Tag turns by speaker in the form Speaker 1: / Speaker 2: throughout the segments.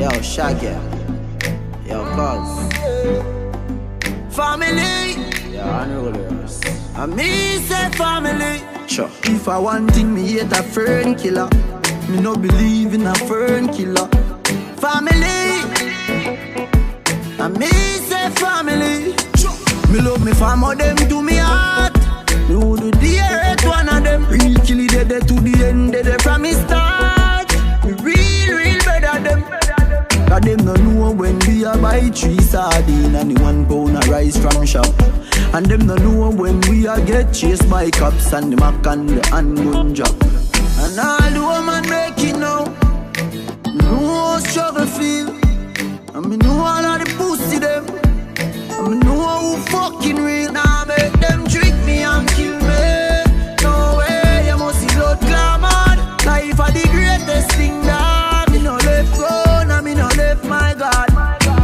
Speaker 1: Yo, Shaggy. Yo, Cuz. Family. Yeah, unrollers. And me say family. Sure. If I want thing, me hate a fern killer. Me no believe in a fern killer. Family. And me say family. Sure. Me love me family, them to me heart. Me would do the earth one of them. Real killy dead to the end, dead from me start. Me real better them. Cause them no know when we a buy 3 sardine and the 1 pound of rice from shop. And them no know when we a get chased by cops and the mac and the handgun drop. And all the woman make it now. Me know how struggle feel. And me know all of the pussy them. And me know who fucking real. Now make them trick me and kill me. No way, you must see blood glamour. Life are the greatest thing that me no left grown and me no left my God.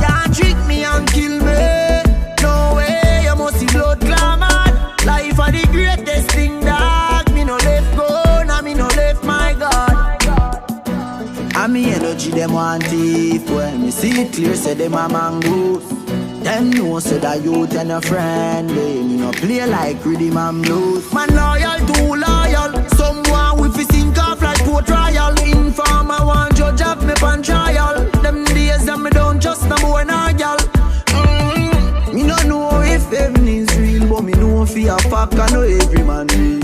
Speaker 1: Can't trick me and kill me. No way, you must see blood glamour. Life are the greatest thing that me no left grown and me no left my God. And me energy them want it. When me see it clear, say them a mangoes. Them know say that youth and a friend. They me no play like rhythm and blues. Man loyal, too loyal. Someone with his sink off like Port Royal. Informer want judge have me pan trial. Them days that me don't just no boy nor girl. Me no know if heaven is real, but me know for a fact I know every man real.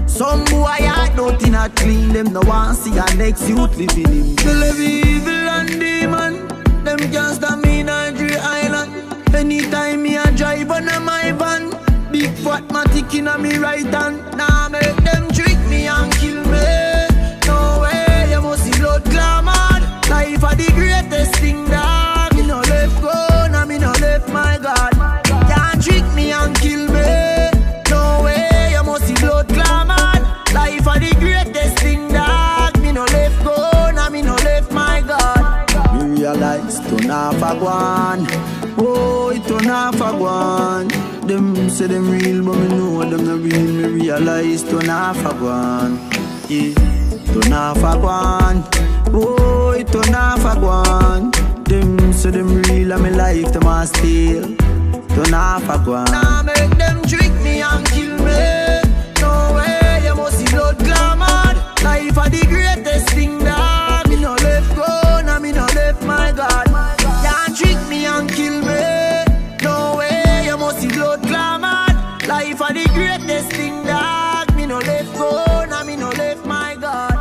Speaker 1: Some boy heart nothing not clean. Them no want see a next youth living in. They live evil and demon. Them can't stop me in Nigeria Island. Anytime me a drive on my van, big fat matic in a me right hand. Now make them trick me and kill me. No way, you must see blood glamour. Life are the greatest thing that me no left grown and me no left my God. Can't trick me and kill me. No way, you must see blood glamour. Life are the greatest thing that me no left grown and me no left my God. Me realize turn off a guan. Oh, it turn off a guan. Them say them real, but me know them not real. Me realize turn off a guan. Yeah, turn off a guan. Oh, it turn off a guan. Them say them real, and me life them a steal. Turn off a guan. Now make them trick me and kill me. No way, you must see blood glamour. Life are the greatest thing that me no left grown and me no left my God. Can't trick me and kill me. No way, you must see blood glamour. Life are the greatest thing that me no left grown and me no left my God.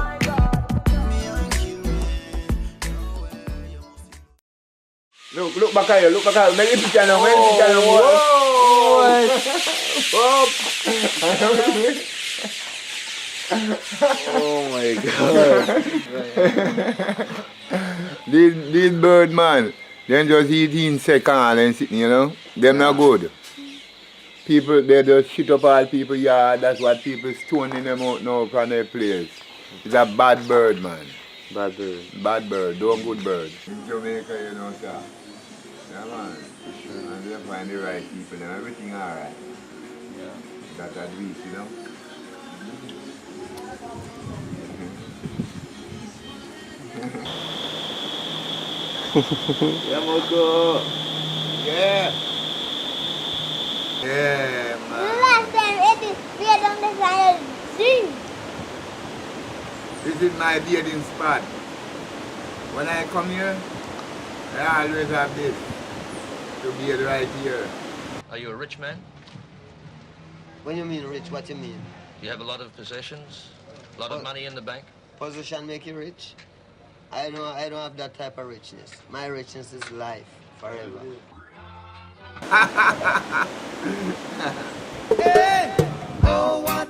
Speaker 2: Look back at you, look back at you. Make it picture now, make it picture now. Whoa!
Speaker 3: Oh my God. These bird man, they just eating second and sitting, you know. Them not good. People, they just shit up all people's yard. That's what people stoning them out now from their place. It's a bad bird, man.
Speaker 2: Bad bird.
Speaker 3: Bad bird, don't good bird. In Jamaica, you know, sir. Yeah, man. And they find the right people and everything alright.
Speaker 2: Yeah.
Speaker 3: That's at least, you know.
Speaker 2: Yeah, Moko.
Speaker 3: Yeah. Yeah, man.
Speaker 4: The last time it is weird on the side of the
Speaker 3: This is my bathing spot. When I come here, I always have this to bathe right here.
Speaker 5: Are you a rich man?
Speaker 6: When you mean rich, what you mean?
Speaker 5: Do you have a lot of possessions? A lot of money in the bank?
Speaker 6: Position make you rich? I don't have that type of richness. My richness is life, forever.
Speaker 1: Hey! Oh, what